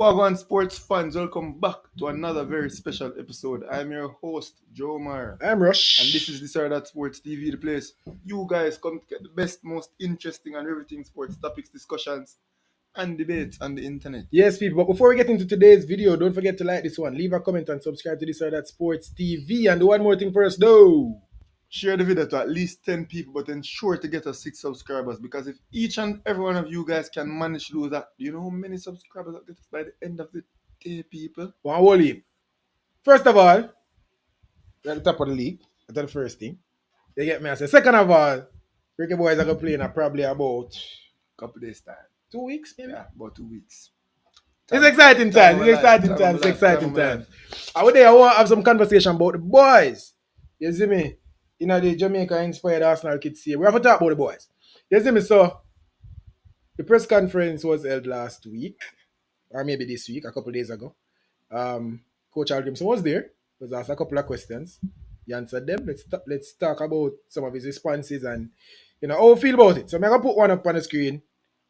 Wagwan sports fans, welcome back to another very special episode. I'm your host, Joe Meyer. I'm Rush. And this is This or That Sports TV, the place you guys come to get the best, most interesting and everything sports topics, discussions, and debates on the internet. Yes, people, but before we get into today's video, don't forget to like this one, leave a comment and subscribe to This or That Sports TV. And do one more thing for us, though. Share the video to at least 10 people, but ensure to get us 6 subscribers, because if each and every one of you guys can manage to do that, do you know how many subscribers that get us by the end of the day, people? One whole heap. First of all, we're at the top of the league. That's the first thing. You get me? I say, second of all, Ricky boys are going to play in probably about Couple days time. 2 weeks, maybe? Yeah, about 2 weeks. It's exciting times. It's exciting times. It's exciting times. I want to have some conversation about the boys. You see me? You know, the Jamaica inspired Arsenal kids here. We have to talk about the boys. You see me? So, the press conference was held last week, or maybe this week, a couple of days ago. Coach Hallgrimsson was there. Was asked a couple of questions. He answered them. Let's talk about some of his responses and, you know, how we feel about it. So I'm going to put one up on the screen,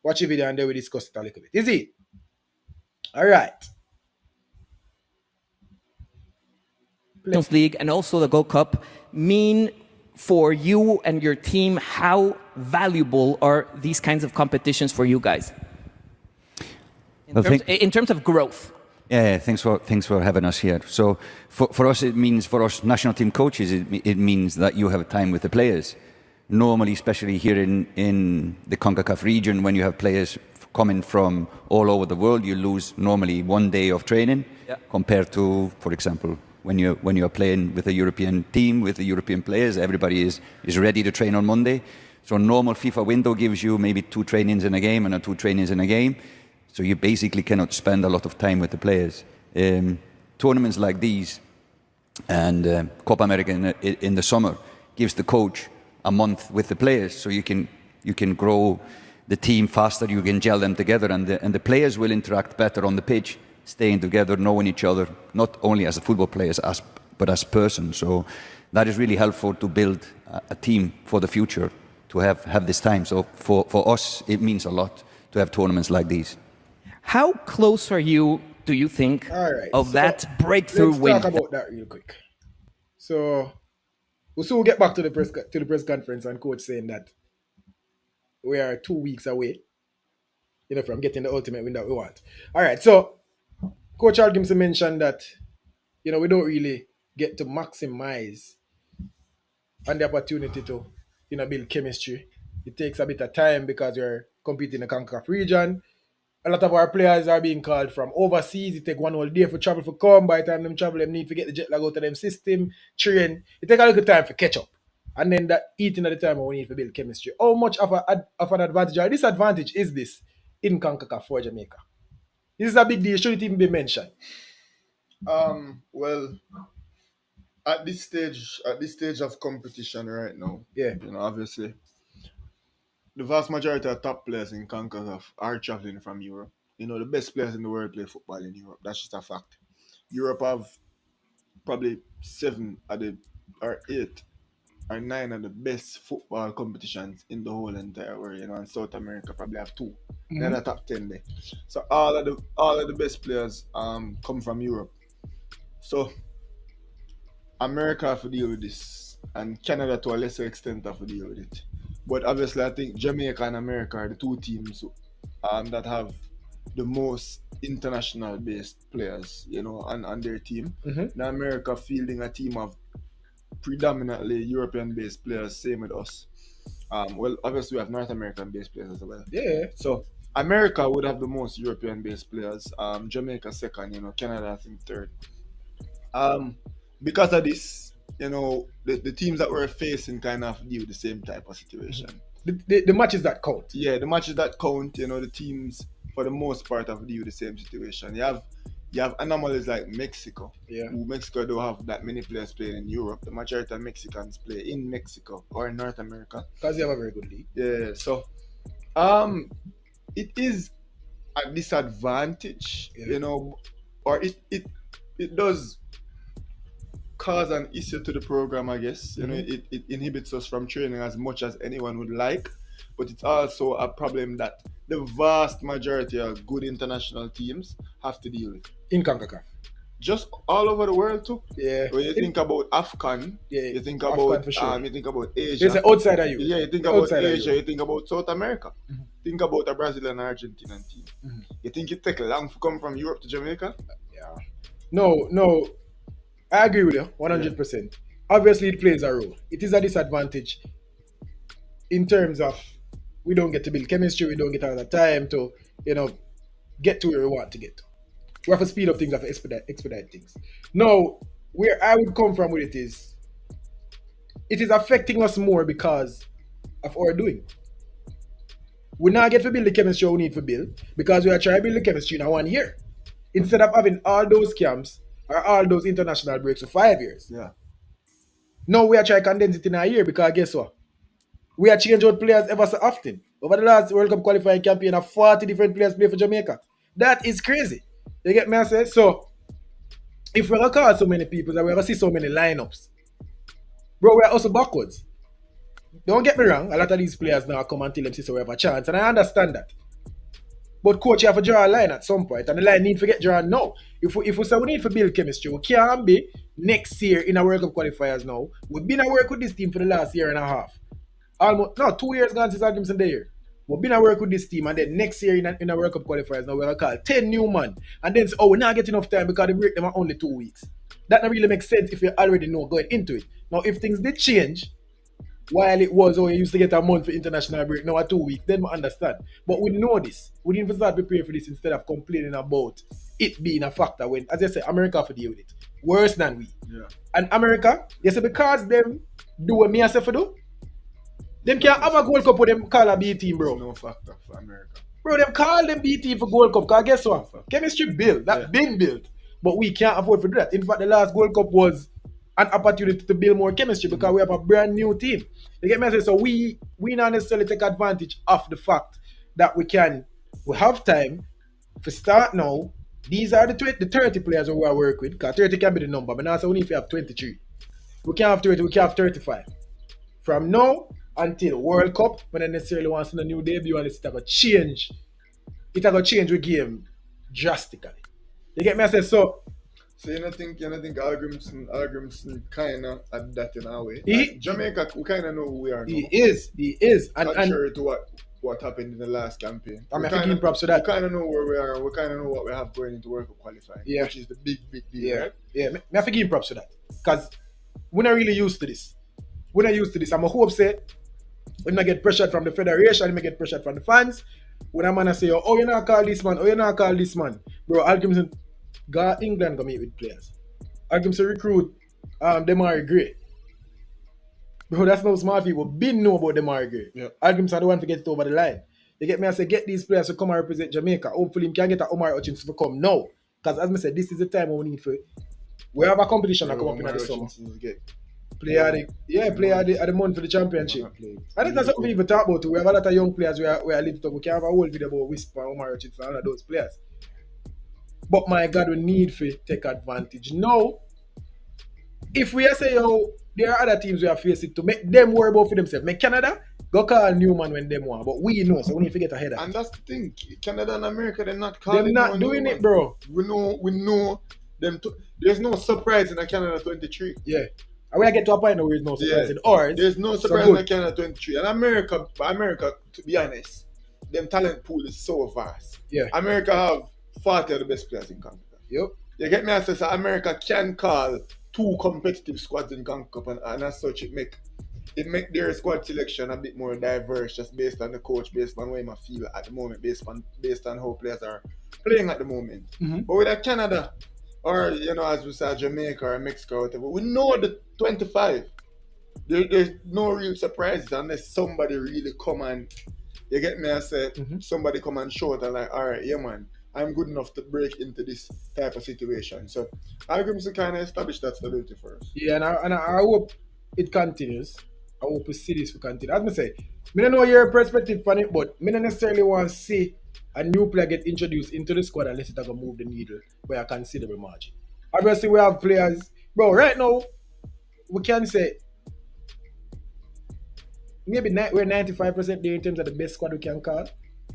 watch the video, and then we discuss it a little bit. Is it? All right. Champions League and also the Gold Cup mean for you and your team? How valuable are these kinds of competitions for you guys in terms of growth? Yeah, thanks for having us here. So for us, it means, for us national team coaches, it means that you have time with the players. Normally, especially here in the Concacaf region, when you have players coming from all over the world, you lose normally 1 day of training compared to, for example, when you're playing with a European team, with the European players, everybody is ready to train on Monday. So a normal FIFA window gives you maybe 2 trainings in a game and 2 trainings in a game. So you basically cannot spend a lot of time with the players. Tournaments like these and Copa America in the summer gives the coach a month with the players, so you can grow the team faster, you can gel them together, and the players will interact better on the pitch, staying together, knowing each other, not only as football players, but as persons. So that is really helpful to build a team for the future, to have this time. So for us, it means a lot to have tournaments like these. How close are you, do you think, of that breakthrough win? Let's talk about that real quick. So we'll soon get back to the press conference and coach saying that we are 2 weeks away, you know, from getting the ultimate win that we want. All right, so Coach Hallgrimsson mentioned that, you know, we don't really get to maximize on the opportunity to, you know, build chemistry. It takes a bit of time because you're competing in the Concacaf region. A lot of our players are being called from overseas. It take 1 whole day for travel for come. By the time them travel, them need to get the jet lag out of them system, train. It take a little time for catch up. And then that eating at the time we need to build chemistry. How much of an advantage or disadvantage is this in Concacaf for Jamaica? This is a big deal. Should it even be mentioned? Well, at this stage of competition right now, you know, obviously, the vast majority of top players in Concacaf are traveling from Europe. You know, the best players in the world play football in Europe. That's just a fact. Europe have probably 7 or 8 or 9 of the best football competitions in the whole entire world. You know, and South America probably have 2. They're the top 10 there. So all of the best players come from Europe. So America have to deal with this, and Canada to a lesser extent have to deal with it. But obviously, I think Jamaica and America are the 2 teams that have the most international-based players, you know, on their team. Now, America fielding a team of predominantly European-based players, same with us. Well, obviously, we have North American-based players as well. Yeah. So America would have the most European-based players. Jamaica second, you know, Canada I think third. Because of this, you know, the teams that we're facing kind of deal with the same type of situation. The matches that count. Yeah, the matches that count, you know, the teams for the most part have deal with the same situation. You have anomalies like Mexico. Yeah. Who Mexico don't have that many players playing in Europe. The majority of Mexicans play in Mexico or in North America. Because they have a very good league. Yeah, so it is a disadvantage, you know, or it does cause an issue to the program, I guess. You know, it inhibits us from training as much as anyone would like. but it's also a problem that the vast majority of good international teams have to deal with. In Concacaf. Just all over the world too. Yeah. When you think about AFCON, you think about for sure. you think about Asia. There's an outside of you. Yeah, you think about Asia, you think about South America. Think about a Brazil and Argentinian team. You think it take long to come from Europe to Jamaica? Yeah. No. I agree with you 100%. Obviously, it plays a role. It is a disadvantage in terms of we don't get to build chemistry, we don't get all the time to, get to where we want to get to. We have to speed up things, we have to expedite things. Now, where I would come from with it is affecting us more because of our doing. We now get to build the chemistry we need to build because we are trying to build the chemistry in 1 year. Instead of having all those camps or all those international breaks for 5 years. Yeah. Now we are trying to condense it in a year because guess what? We are changing out players ever so often. Over the last World Cup qualifying campaign, 40 different players play for Jamaica. That is crazy. You get me? I say? So, if we're going to call so many people and we're going to see so many lineups, bro, we're also backwards. Don't get me wrong, a lot of these players now come and tell them so we have a chance, and I understand that. But coach, you have to draw a line at some point, and the line need to get drawn now. If we say we need to build chemistry, we can't be next year in a World Cup qualifiers now. We've been at work with this team for the last year and a half. 2 years gone since Hallgrimsson there. We've been at work with this team, and then next year in a World Cup qualifiers now we're going to call 10 new man. And then say, we're not getting enough time because they break them at only 2 weeks. That don't really make sense if you already know going into it. Now, if things did change, while it was, you used to get a month for international break, now a 2 weeks, then we understand. But we know this. We need to start preparing for this instead of complaining about it being a factor when, as I said, America have to deal with it. Worse than we. Yeah. And America, yes, because them do what me and say for do, them can't have a Gold Cup with them call a B team, bro. There's no factor for America. Bro, them call them B team for Gold Cup, because guess what? Chemistry built, that been built. But we can't afford to do that. In fact, the last Gold Cup was an opportunity to build more chemistry because we have a brand new team. You get me? So we not necessarily take advantage of the fact that we have time to start now. These are the 30 players we are work with, because 30 can be the number, but now so we need to have 23. We can't have 30, we can't have 35. From now until World Cup, when I necessarily want to see a new debut, and it's going to change. It's going to change the game drastically. You get me? I said so. So you don't think Hallgrimsson kind of at that in a way? Jamaica, we kind of know who we are now. He is. Contrary to what happened in the last campaign. I'm giving props to that. We kind of know where we are. We kind of know what we have going into World Cup qualifying, which is the big deal, right? Yeah, I have to give props to that. Because we're not really used to this. I'm a hope say, when I get pressured from the federation, I get pressured from the fans. When I'm gonna say, oh, you're not call this man, Bro, Hallgrimsson got England go meet with players. Hallgrimsson recruit Demari Gray. Bro, that's no smart people. Been know about Demari Gray. Yeah. Hallgrimsson the one to get it over the line. You get me? I say, get these players to come and represent Jamaica. Hopefully, we can get a Omar Hutchinson to come now. Because as I said, this is the time we need for. We have a competition that come up in the summer. Play at the month for the championship. I think that's something we even talk about too. We have a lot of young players who are lifted up. We can have a whole video about Whisper, Omar Hutchinson, and all of those players. But my God, we need to take advantage. Now, if we say, there are other teams we are facing to make them worry about for themselves. Make Canada go call Newman when them want. But we know, so we need to get ahead of it. And that's the thing. Canada and America, they're not calling. They're not doing it, bro. We know them. There's no surprise in a Canada 23. Yeah. And we get to a point where there's no surprise in ours. There's no surprise in a Canada 23. And America, to be honest, them talent pool is so vast. Yeah. America have 40 of the best players in Concacaf. Yep. You get me? I say, so America can call 2 competitive squads in Concacaf, and as such, it make their squad selection a bit more diverse, just based on the coach, based on where I feel at the moment, based on how players are playing at the moment. Mm-hmm. But with a Canada, or as we say, Jamaica or Mexico, or whatever, we know the 25. There's no real surprises unless somebody really come and, you get me? I say, somebody come and show it and like, all right, yeah man, I'm good enough to break into this type of situation. So Hallgrimsson kind of established that stability for us. Yeah, and I hope it continues. I hope we see this will continue. As I say, I don't know your perspective on it, but I don't necessarily want to see a new player get introduced into the squad unless it's going to move the needle by a considerable margin. Obviously, we have players, bro. Right now, we can say maybe we're 95% there in terms of the best squad we can call.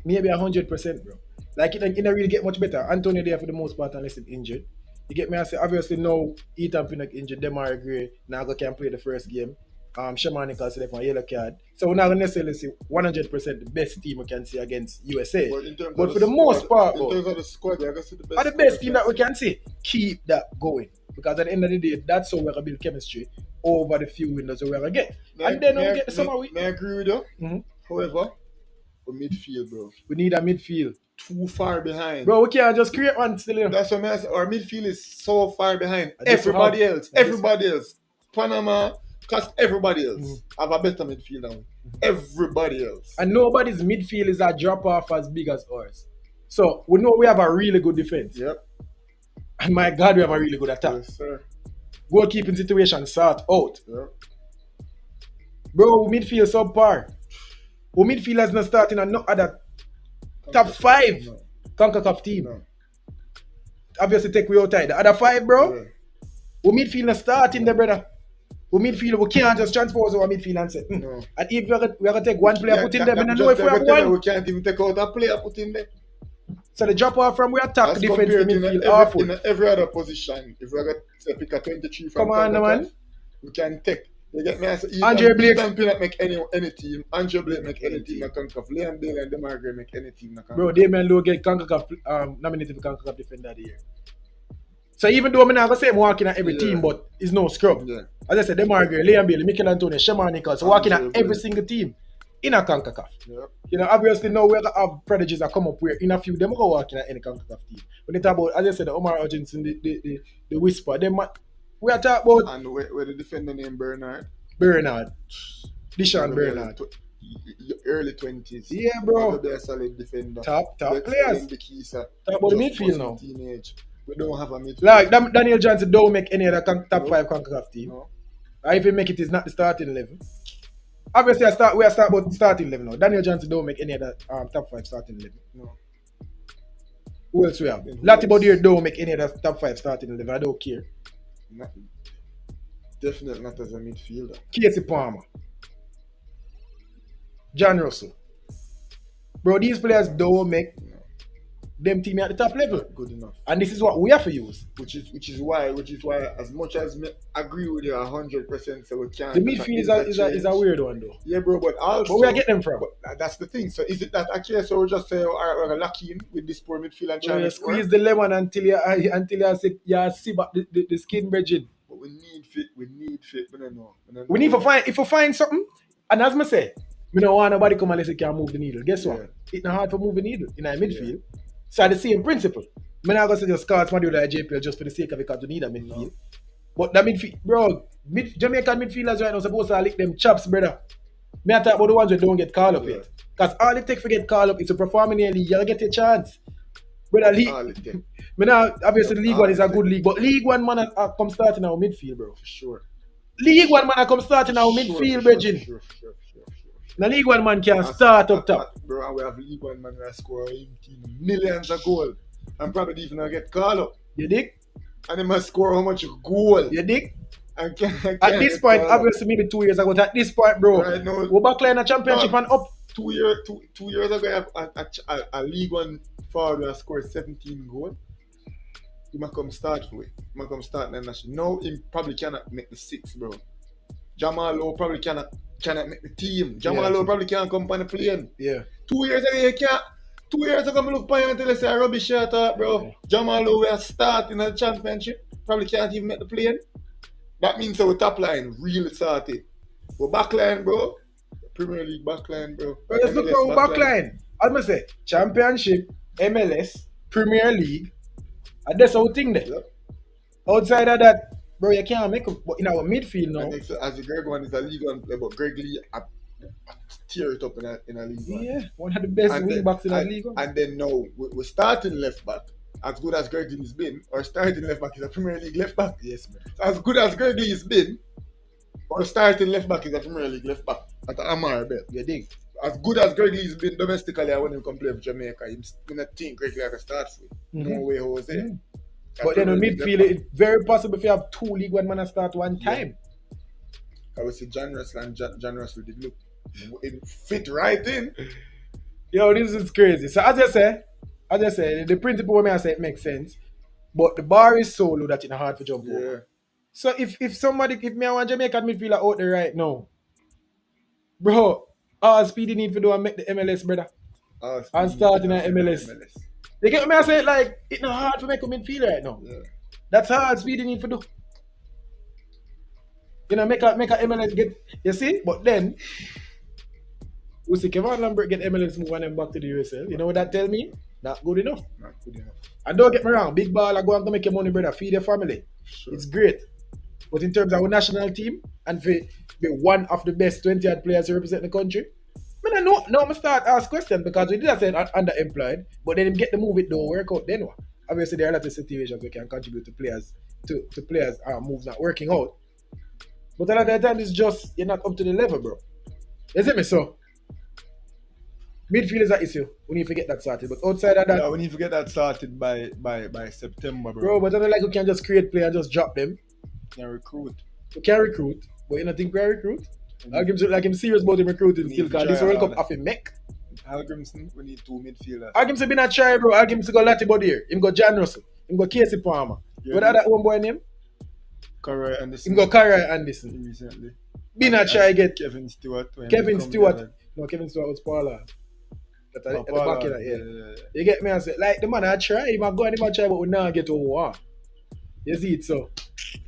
Maybe 100%, bro. Like it don't really get much better. Antonio there for the most part unless he's injured. You get me? I say obviously no Ethan Pinnock injured, Demar Gray, Nago can play the first game. Shamanika select one yellow card. So we're not gonna necessarily see 100% the best team we can see against USA. But for the most part, in terms of the squad, I guess the best team that we can see. Keep that going. Because at the end of the day, that's how we're gonna build chemistry over the few windows we're gonna get. And then we'll get the summer week. May I agree with you? However, for midfield, bro. We need a midfield. Too far behind. Bro, we can't just create one still. You know? That's what I mean. Our midfield is so far behind. Everybody else. Panama, cause everybody else have a better midfield than we. Everybody else. And nobody's midfield is a drop off as big as ours. So we know we have a really good defense. Yep. And my God, we have a really good attack. Yes, sir. Goalkeeping situation sort out. Yep. Bro, midfield subpar. Our midfield is not starting on no other top 5 Concacaf team. No. Obviously take we outside. The other 5, bro. Yeah. We midfield not starting there, brother. We midfield, we can't just transpose our midfield and say, No. And if we're going to take one player put in there, I don't know if we have one. We can't even take out a player put in there. So the drop off from we attack As defense to midfield awful. In every other position, if we're going to pick a 23 from Come on, man. we can take. You get me? Andre Blake. Ethan Pinnock make any team. Andre Blake make any team. Concacaf. Liam Dale and Demar Gray make any team. Bro, Damian Lowe get Concacaf nominated for Concacaf Defender of the Year. So even though I'm not going to say I'm walking at every team, but it's no scrub. Yeah. As I said, Demar Gray, Liam Bailey, Mikel Antonio, Shaman Nichols, walking at every single team in a Concacaf. Yeah. You know, obviously now we're going to have prodigies that come up where in a few them go walking at any Concacaf team. When they talk about, as I said, the Omar Hutchinson, the Whisper, we are talking about... And where the defender named Bernard. Deshaun Bernard. Early 20s. Yeah, bro. They're a solid defender. Top players. Talk about the midfield now. Teenage. We don't have a midfield. Like Daniel Johnson don't make any other top 5 Concacaf team. No. Or if he make it, it's not the starting level. Obviously, we are start about starting level now. Daniel Johnson don't make any other top 5 starting level. No. Who else we have? Lati Bodier don't make any other top 5 starting level. I don't care. Definitely not as a midfielder. Casey Palmer. John Russell. Bro, these players don't make them team at the top level. Good enough. And this is what we have to use. Which is why as much as me agree with you 100%, so we can't. The midfield is a weird one though. Yeah, bro, but also where get them from? But that's the thing. So is it that actually so we just say, all right, we're gonna lock in with this poor midfield and try to squeeze the lemon until you see the skin bridging. But we need fit. We don't know. We need to find, if we find something, and as I say, we don't want nobody come unless you can move the needle. Guess what? It's not hard to move the needle in our midfield. Yeah. So the same principle. I'm not going to just call somebody with a JPL just for the sake of it because you need a midfield. No. But the midfield, bro, Jamaican midfielders right now supposed to lick them chops, brother. Me I talk about the ones that don't get called up yet. Because all it takes to get called up is to perform in the league. You'll get a chance. Brother, obviously the League One is a good league, but League One man come starting our midfield, bro. For sure. League One man come starting our midfield, bro. Sure. The League One man can start up top. Bro, and we have League One man that score millions of goals. And probably even get called up. You dig? And they must score how much goal. You dig? At this point, obviously maybe 2 years ago, at this point, bro, right, no, we're back in a championship and up. 2 years ago, a League One forward that scored 17 goals. He might come start for it. He might come start in the national. No, he probably cannot make the 6, bro. Jamal Lowe probably cannot make the team. Jamal Lowe probably can't come on the plane. Yeah. 2 years ago, you can't. 2 years ago, I look for you until they say a rubbish shirt out, bro. Yeah. Jamal Lowe will start in the championship. Probably can't even make the plane. That means our top line really started. We're back line, bro. Premier League back line, bro. Let's look for our back line. I'm going to say, championship, MLS, Premier League. And that's our thing there. Yep. Outside of that, bro, you can't make it. But in our midfield now. As the Greg one is a League One player, but Greg Lee tear it up in a League One. Yeah, one of the best wing backs in the League One. And then now, we're starting left back. As good as Greg Lee has been, our starting left back is a Premier League left back. Yes, man. As good as Greg Lee has been, our starting left back is a Premier League left back. At the Amar bet. You dig? As good as Greg Lee has been domestically, when he come play for Jamaica, I don't think Greg Lee can start for it. No way, Jose. Mm-hmm. But then in midfield, it's very possible if you have 2 League One men start one time. I would say John Russell and John Russell did look It fit right in. Yo, this is crazy. So as I say, the principle when I say it makes sense, but the bar is so low that it's hard to jump over. So if me I want Jamaican midfielder out there right now, bro, all speed you need to do and make the MLS, brother. And start in the MLS. You get me I say like it's not hard to make a midfielder right now. Yeah. That's hard speed you need to do. You know, make a MLS get, you see? But then we see Kevin Lambert get MLS move and then back to the USL. You know what that tell me? Not good enough. Not good enough. And don't get me wrong, big baller go on to make your money, brother. Feed your family. Sure. It's great. But in terms of our national team and for be one of the best 20 players to represent the country, I know now I start ask questions because we did say underemployed, but then get the move it don't work out then what? Obviously there are a lot of situations we can contribute to players moves not working out. But a lot of the time it's just you're not up to the level, bro. You see me? So midfield is an issue. We need to get that started. But outside of that, yeah, we need to get that started by September, bro. Bro, but I don't like we can just create players and just drop them. We can recruit. We can recruit, but you don't think we can recruit? Like him serious about him recruiting still because this World Cup have him make. Hallgrimsson, we need 2 midfielders. Hallgrimsson been a try, bro. Hallgrimsson got Lati Body here. Him got John Russell. Him got Casey Palmer. Yeah, what other one boy name? Carey Anderson. Him got Carey Anderson. Recently. Been a try get Kevin Stewart. Kevin Stewart. No, Kevin Stewart was Paula. At the back of that, yeah. You get me? I say, like the man I try, he might go and he might try, but we now get over one. You see it, so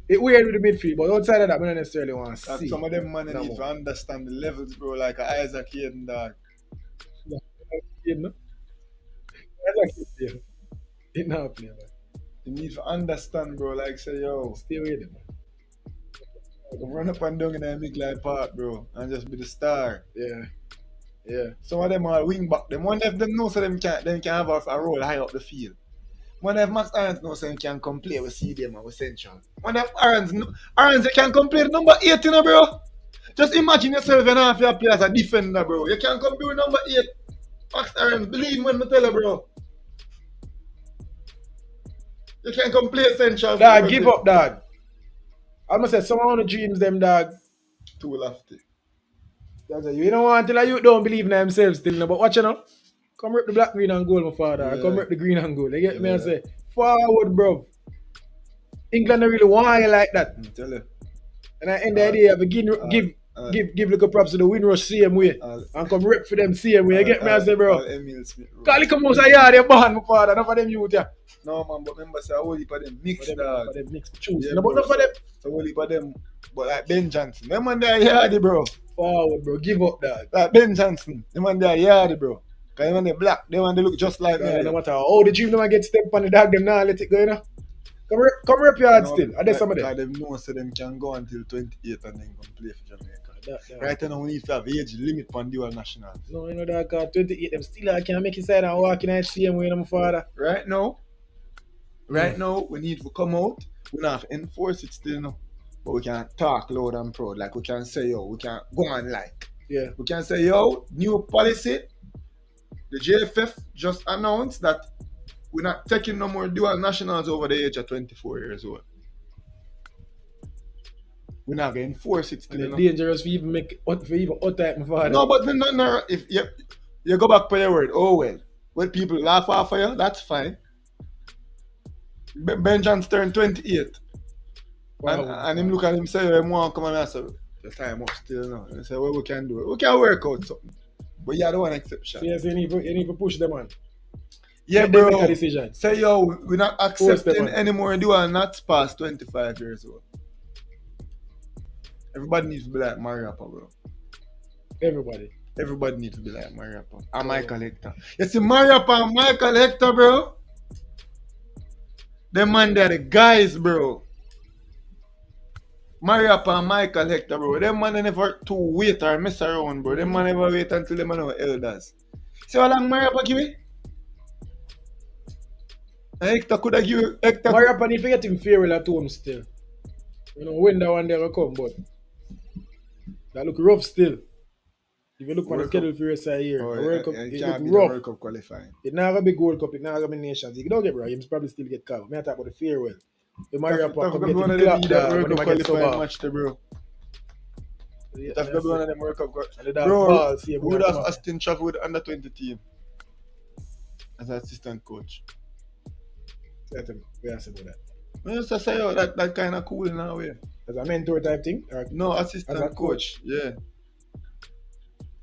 it's weird with the midfield, but outside of that, we don't necessarily want to see. Some of them man need to understand the levels, bro, like Isaac Hayden, dog. You know? Isaac Hayden, he not play, man. You need to understand, bro, like say, yo. Stay with him, man. Run up and down in the Midlife Park, bro, and just be the star. Yeah. Some of them are wing back. Them one of them know so them can have a role high up the field. One of Max Aarons knows so them can come play with CDM and with Central. One of Aarons can come play number 8, you know, bro. Just imagine yourself and half your play as a defender, bro. You can come play number 8. Max Aarons, believe me when I tell you, bro. You can come play Central. Dog, give up, dog. I must say, some of the dreams, them, dog. Too lofty. You don't want until you don't believe in themselves still, no, but watch you know. Come rip the black, green and gold, my father. Yeah. Come rip the green and gold. You get me and say, forward, bro. England don't really want you like that. I tell you. And at the end of the day, give little props to the Windrush same way. And come rip for them same way. You get me and say, bro. Call it come out of yard, you born, my father. Enough of them youth, yeah. No, man, but remember, say, a whole heap of them mixed, dog. For them mixed choose. Yeah, no, but enough of them. A whole heap of them, but like Ben Johnson. Them man there yardy, bro. Forward, bro. Give up, dog. Like Ben Johnson. Them man there yardy, bro. Because when they black, they want to look just like me. No matter how the dream them get step on the dog, them now let it go, you know. Come rep yard still. Are there some of them? Because them know so them can go until 28 and then come play for Jamaica. Right now we need to have age limit on dual nationals. No, you know that 28 them still can't make inside and walk in at same way, my father. Right now, we need to come out. We don't have to enforce it still now. But we can talk loud and proud. Like we can say, yo, we can go on like. Yeah. We can say, yo, new policy. The JFF just announced that we're not taking no more dual nationals over the age of 24 years old. We're not going to enforce it still. And it's dangerous for even type my father. No, but no, if you go back for your word, oh well. When people laugh off of you, that's fine. Ben Johnson turned 28. Wow. And him look at him say, I want to come and say, the time up still now. And say, well, we can do it. We can work out something. But you don't want exception. So yes, you need to push them on. Yeah, let bro. Make a decision. Say, yo, we're not accepting anymore dual not past 25 years old. Everybody needs to be like Mariapa, bro. Everybody needs to be like Mariapa. And Michael Hector. You see, Mariapa and Michael Hector, bro. Them man, they're the guys, bro. Mariapa and Michael Hector, bro. Them man never too wait or mess around, bro. Them man never wait until them man are elders. See how long Mariapa give me? Hector could have given Hector. Mariapa need to get him farewell at home still. You know, when that one day will come, but that look rough still. If you look on the schedule for the rest of the year, World Cup, it look rough. World Cup qualifying. It not gonna be Gold Cup, it not gonna be Nations League. Don't get me wrong, he'll probably still get called. I talk about the farewell. The Mariapa come get him clapped when he get sub off. Match, bro. It have to be one of them World Cup. Bro, we would have Austin travel with under 20 team as an assistant coach. We have to do that. I just say, oh, that kind of cool in a way. As a mentor type thing? No, assistant coach. Yeah.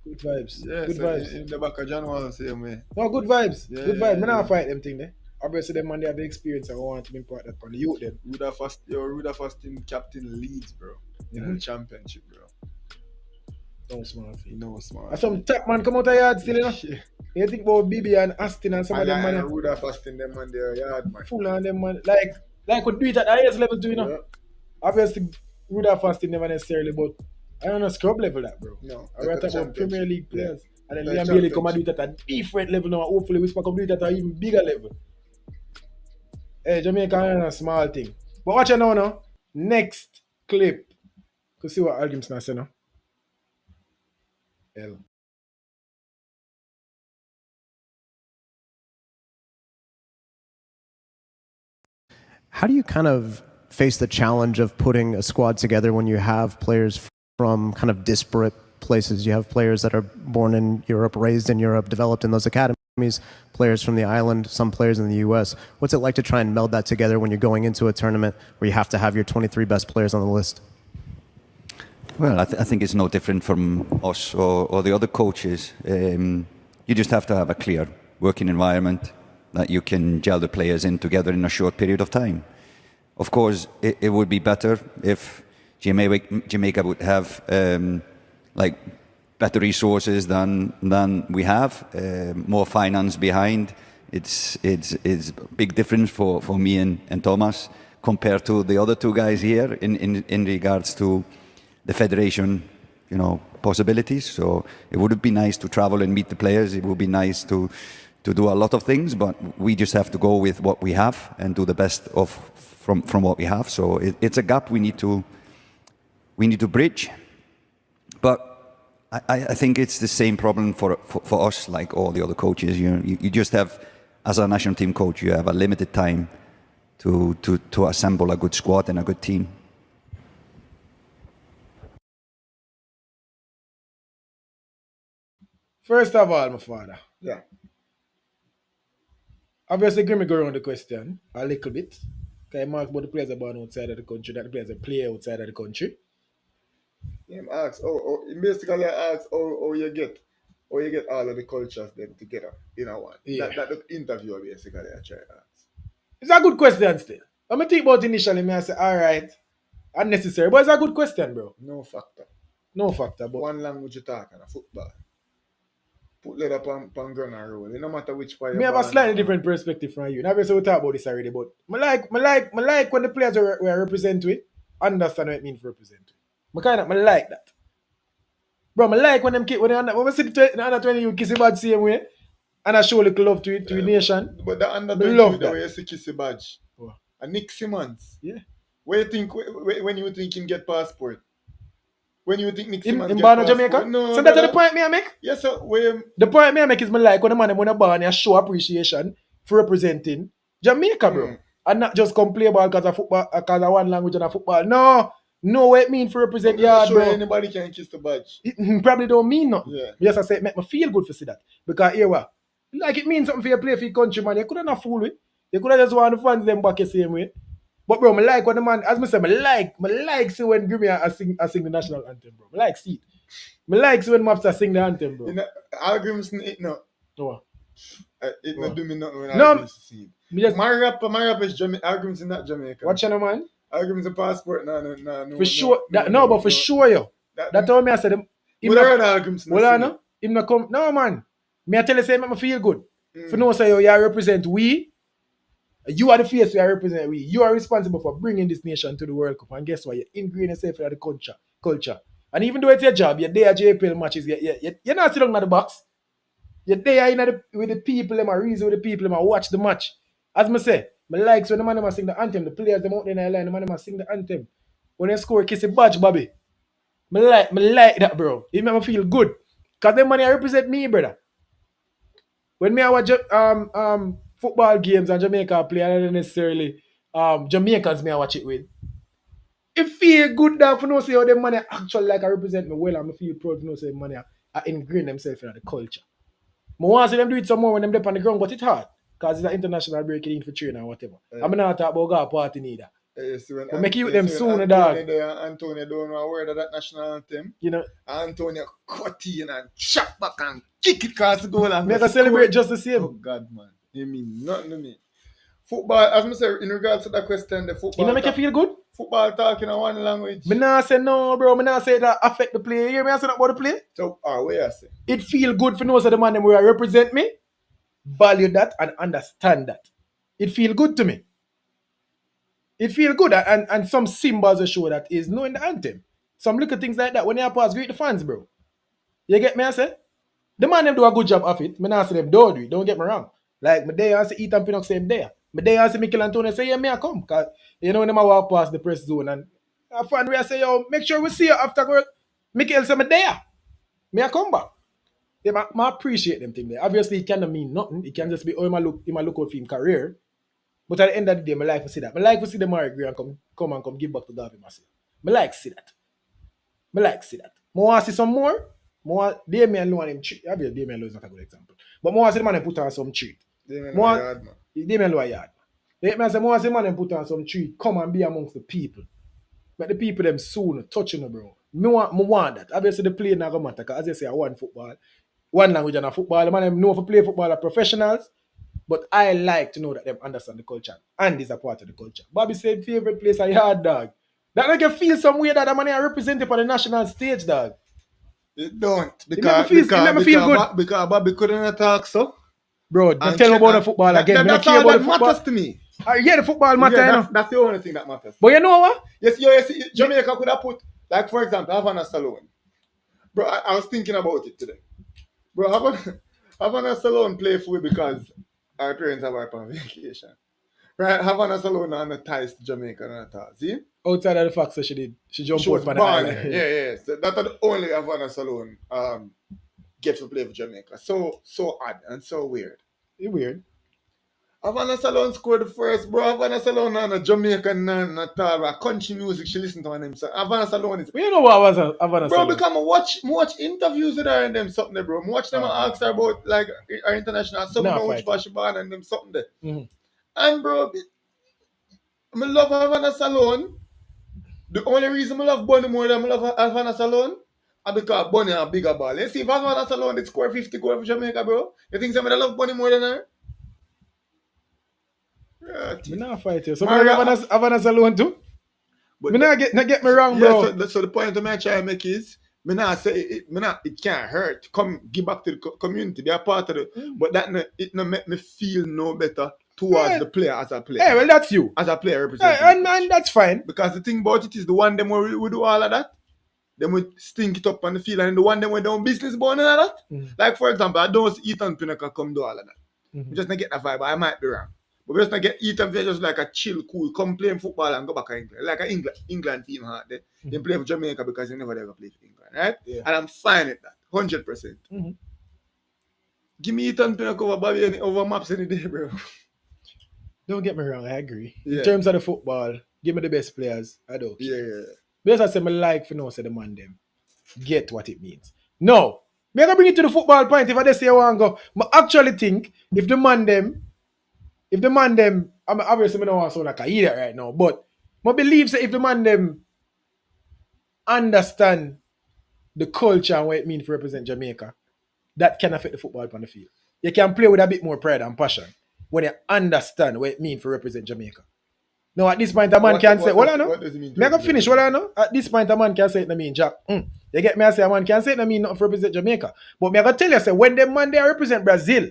Good vibes. Yeah, good so vibes. In the back of John was the same way. No, good vibes. Yeah, good vibes. Yeah, I not fight them thing there. Obviously, them man, they have the experience. I want to be part of that on the youth then. Ruda first team captain Leeds, bro. In the championship, bro. No small feat. No small. And some top man come out of yard still, you know. Yeah. You think about BB and Aston and some of them man. Ruda first in them man their yard, man. Full on them man. Like we do it at the highest level too, you know. Yeah. Obviously, Ruda fasting never necessarily, but I don't know scrub level that, bro. No. I write about Premier League players. And then Liam Bailey come and do it at a different level now. Hopefully, we can do it at an even bigger level. Hey, Jamaica is a small thing. But watch it now. Next clip. To see what Hallgrimsson said now. L. How do you kind of face the challenge of putting a squad together when you have players from kind of disparate places? You have players that are born in Europe, raised in Europe, developed in those academies, players from the island, some players in the US. What's it like to try and meld that together when you're going into a tournament where you have to have your 23 best players on the list? Well, I think it's no different from us or the other coaches. You just have to have a clear working environment that you can gel the players in together in a short period of time. Of course, it would be better if Jamaica would have better resources than we have, more finance behind. It's a big difference for me and Thomas compared to the other two guys here in regards to the federation, possibilities. So it would be nice to travel and meet the players. It would be nice to do a lot of things, but we just have to go with what we have and do the best from what we have. So it's a gap we need to bridge. But I think it's the same problem for us, like all the other coaches. You just have, as a national team coach, you have a limited time to assemble a good squad and a good team. First of all, my father. Yeah. Obviously, Grimmy go around the question a little bit. Because he marks about the players are born outside of the country, that the players are play outside of the country. He asks, he basically asks how you get all of the cultures them together in a one. Yeah. That the interviewer basically I try to ask. It's a good question still. When I think about initially, I say, all right, unnecessary. But it's a good question, bro. No factor. But one language you talk and a football. Put leather upon ground and roll. No matter which part me have a slightly different perspective from you. And obviously we talk about this already, but I like when the players we are represent with understand what it means to represent. I like that. Bro, I like when them kids when we see the under 20 you kiss a badge same way and I show little love to the nation. But the under 20 the way you see kiss a badge. Oh. And Nick Simmons. Yeah. Where you think when you think he get passport? When you think Nick Simmons in get born in passport? Jamaica? No, so that's the point me I make? Yes, sir. The point me I make is me like when the man when a born and show appreciation for representing Jamaica, bro. And not just come play ball because of football, because of one language and a football. No, what it mean for represent yard, bro. Anybody can kiss the badge. It probably don't mean nothing. Yeah. Yes, I say it make me feel good to see that. Because here what? Like it means something for you play for your country, man. You couldn't have fool with. You could have just want the fans them back the same way. But bro, I like when the man, as I say, I like see when Grimmy I sing the national anthem, bro. I like see it. I like see when Maps sing the anthem, bro. Hallgrimsson, it no. No. It not do me nothing when Hallgrimsson sing. My rap is Jamaican. Hallgrimsson not Jamaican. What channel, man? Hallgrimsson passport, no. For sure, but for sure, yo. That told me I said him. Hallgrimsson. Well, I know. Him not come. No, man. Me I tell you, say make me feel good. For no say you represent we. You are the face we are represent we. You are responsible for bringing this nation to the World Cup. And guess what? You ingrain yourself in the culture. And even though it's your job, you're there at JPL matches, you're not sitting in the box. You're there with the people, them reason with the people, them watch the match. As I say, I like when the man sing the anthem, the players them out there in the line, the man sing the anthem. When they score, kiss a badge, Bobby. I like that, bro. It make me feel good. Because them money represent me, brother. When me I watch football games and Jamaica play, I don't necessarily Jamaicans me I watch it with. It feel good that for no say how them money actually like I represent me well and I feel proud for no say money I ingrain themselves in the culture. I want to see them do it some more when them dip on the ground, but it's hard. Because it's an international breaking in for training or whatever. I'm not talking about go party neither. But make you them sooner, dog. Antonio don't know a word of that national anthem. You know, Antonio cut in and chop back and kick it across the goal and make us celebrate just the same. Oh God, man. You mean nothing to me. Football, as I said, in regards to that question, the football. You know make you feel good? Football talking in one language. Me nah say no, bro. Me nah say that affect the play. You hear me? I say that about the play. So, what I say? It feel good for no say the man them where represent me, value that and understand that. It feel good to me. It feel good and some symbols show that is knowing the anthem. Some little things like that when you pass greet the fans, bro. You get me? I say the man them do a good job of it. Me nah say them don't do it. Don't get me wrong. Like me there I say Ethan Pinnock say him there. Me there I say Mikel Antonio say yeah me I come. Cause you know when them I walk past the press zone and a fan where I say yo make sure we see you after work. Mikel say me there. Me I come back. Yeah, I appreciate them thing there. Obviously it cannot mean nothing. It can just be oh he might look out for him career. But at the end of the day, I like to see that. I like to see them agree and come give back to Darby myself. I like to see that. I like to see that. I want to see some more. Damian Lowe and him treat. Obviously, Damian Lowe is not a good example. But I want to see the man put on some treat. Damian Lowe yard, man. Damian Lowe yard. I want to see the man put on some treat. Come and be amongst the people. But the people them soon touching you, bro. I want that. Obviously, the play not going to matter. Because as I say, I want football. One language and a football. The man them know for play football are professionals. But I like to know that them understand the culture and is a part of the culture. Bobby said favorite place a yard, dog. That make you feel some way that the money I represent it on the national stage, dog. It don't. Because it make me feel good. Because Bobby couldn't talk so. Bro, tell me about the football again. That's all that matters to me. Yeah, the football matter. That's the only thing that matters. But you know what? Yes, Jamaica could have put, like for example, Havana Salon. Bro, I was thinking about it today. Bro, Havana Salon play for because our parents have our on vacation. Right? Havana Salon on the ties to Jamaica and at all. See? Outside of the fact that she jumped out on the island. Yeah. So that's the only Havana Salon gets to play for Jamaica. So odd and so weird. It's weird. Havana Salon scored the first, bro. Havana Salon on a Jamaican Natal country music she listened to on him. So Havana Salon is. But you know what was Havana Salon? Bro, because I watch interviews with her and them something there, bro. I watch them and ask her about like our international something which was she born and them something there. Mm-hmm. And bro, I love Havana Salon. The only reason I love Bunny more than I love Havana Salon is because Bunny a bigger ball. You see if Havana Salon did score 50 goals for Jamaica, bro. You think somebody love Bunny more than her? Me not fight you. So Havana Salon too? But me not get me wrong, bro. Yeah, so the point I'm trying to make is me not say it can't hurt. Come give back to the community. Be a part of it. But it no make me feel no better towards the player as a player. Yeah, well that's you. As a player representing. And that's fine. Because the thing about it is the one them where we do all of that. Then we stink it up on the field and the one them we don't business born and all that. Mm-hmm. Like for example, I don't see Ethan Pinnock come do all of that. Mm-hmm. Just not get that vibe. I might be wrong. But we just not get Ethan just like a chill, cool, come play football and go back to England. Like an England team out there. Mm-hmm. They play for Jamaica because they never ever play for England, right? Yeah. And I'm fine with that. 100%. Mm-hmm. Give me Ethan Pinnock over Bobby over Maps any day, bro. Don't get me wrong, I agree. Yeah. In terms of the football, give me the best players. I don't care. Yeah. Because I say my like for no say the man them get what it means. No. Me gonna bring it to the football point if I just say I want to go. I actually think if the man them, I mean, obviously I don't want to sound like a idiot right now, but I believe that if the man them understand the culture and what it means to represent Jamaica, that can affect the football on the field. You can play with a bit more pride and passion when you understand what it means to represent Jamaica. Now, at this point, a man can say, well, I know. What does it mean? I finish, well, I know. At this point, a man can say it, I mean, Jack. You get me? I say, a man can say it, I mean, not to represent Jamaica. But I tell you, say, when them man they represent Brazil,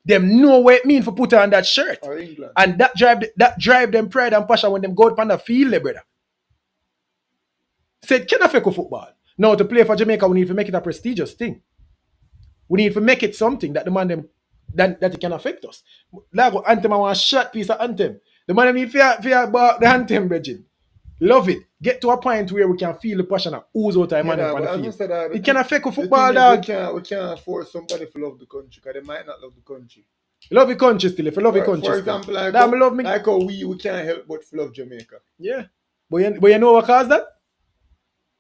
them know what it means for put on that shirt. Or England. And that drive them pride and passion when them go out on the field, brother. Said, can affect football. Now, to play for Jamaica, we need to make it a prestigious thing. We need to make it something that the man them, that it can affect us. Like anthem, I want a short piece of anthem. The man need fear the anthem, Bridget. Love it. Get to a point where we can feel the passion of who's out of man on the field. It can affect football, dog. We can't force somebody to love the country because they might not love the country. Love the country still. If you love the country, for example, like how we can't help but to love Jamaica. Yeah. But you know what caused that?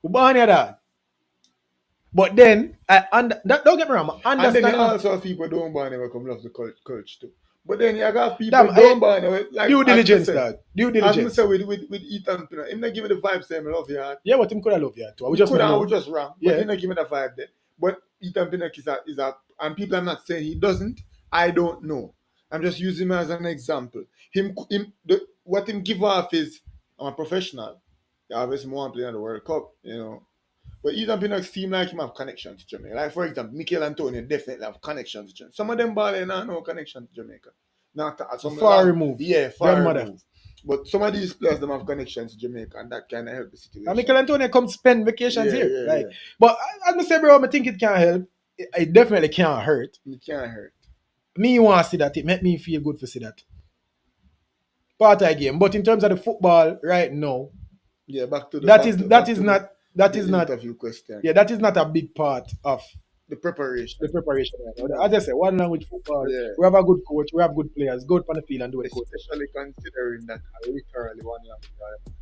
We born here, dog. But then, don't get me wrong, I And then understand. you also have people don't born here come love the culture too. But then you got people Damn, don't born here like due as me diligence, say, dog. Due as me diligence. say with Ethan Pino, him not give me the vibe saying I love you. Yeah, but him could have loved you too. We We just could don't have, know. we just wrong. But he not give me the vibe there. But Ethan Pinnock is a, and people are not saying he doesn't. I don't know. I'm just using him as an example. What him give off is, I'm a professional. Yeah, obviously, more playing in the World Cup, you know. But Ethan Pinnock seem like him have connection to Jamaica. Like, for example, Mikel Antonio definitely have connection to Jamaica. Some of them ball not no connection to Jamaica. Not some far removed. Yeah, far Grandmother. removed. But some of these players them have connections to Jamaica, and that kind of help the situation. And Mikel Antonio come spend vacations Yeah, here. yeah, like, yeah. But as I say, bro, I think it can help. It definitely can't hurt. It can't hurt. Me want to see that. It make me feel good to see that. Part of the game. But in terms of the football right now, yeah, back to the that is not interview question. Yeah, that is not a big part of the preparation. The preparation right now. As I said, one language football. Yeah. We have a good coach. We have good players. Go on the field and do it. Especially considering that literally one language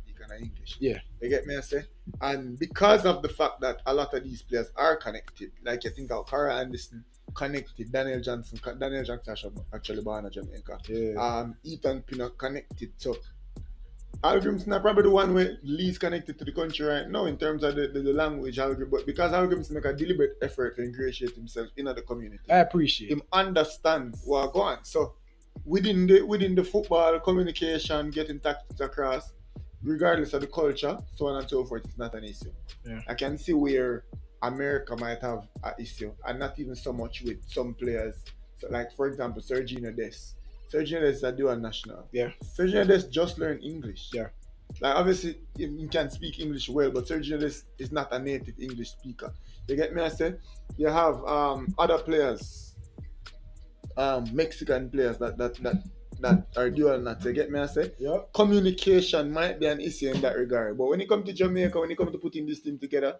speak and English. Yeah. You get me? I say, and because of the fact that a lot of these players are connected, like you think of Cara Anderson connected, Daniel Johnson actually born in Jamaica. Yeah. Ethan Pinnock connected. So Hallgrimsson are probably the one way least connected to the country right now in terms of the language. But because Hallgrimsson make a deliberate effort to ingratiate himself in the community, I appreciate him understand what's going on. So within the football communication, getting tactics across, regardless of the culture, so on and so forth, it's not an issue. Yeah. I can see where America might have an issue, and not even so much with some players. So, like for example, Serginho Dest. Serginho Dest is a dual national. Yeah. Serginho Dest just learned English. Yeah. Like obviously he can speak English well, but Serginho Dest is not a native English speaker. You get me? I said you have other players, Mexican players that are dual nats. You get me? I say communication might be an issue in that regard. But when it comes to Jamaica, when it comes to putting this team together,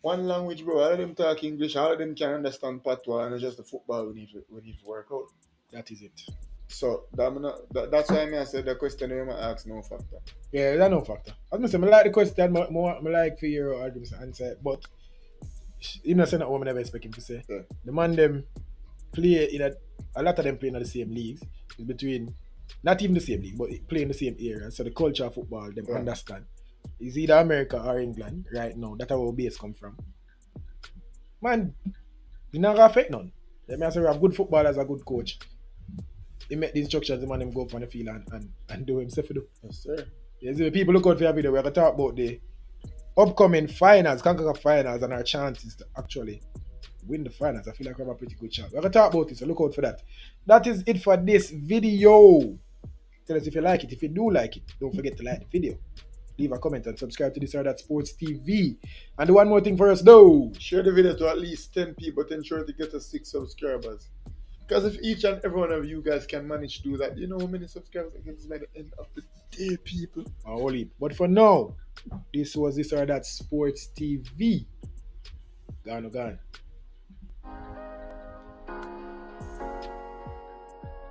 one language, bro. All of them talk English. All of them can understand patois, and it's just the football we need to work out. That is it. So that's why I said the question you might ask no factor. Yeah, that's no factor. I was gonna say, I like the question more. I like for your answer, but you know, saying that what I never expect him to say. Yeah. The man them play in a lot of them playing in the same leagues. It's between not even the same league, but play in the same area. So the culture of football, them understand. It's either America or England right now. That's where our base come from. Man, it's not gonna affect none. Let me say we have good footballers, a good coach. He make the instructions, the man him go up on the field and do himself to do. Yes, sir. Yes, people look out for your video. We're gonna talk about the upcoming finals, Concacaf finals, and our chances to actually win the finals. I feel like we have a pretty good chance. We're gonna talk about it, so look out for that. That is it for this video. Tell us if you like it. If you do like it, don't forget to like the video. Leave a comment and subscribe to this or that Sports TV. And do one more thing for us, though. Share the video to at least 10 people, but ensure to get us 6 subscribers. Because if each and every one of you guys can manage to do that, you know how many subscribers I get by the end of the day, people. Holy. But for now, this was this or that Sports TV. Gone.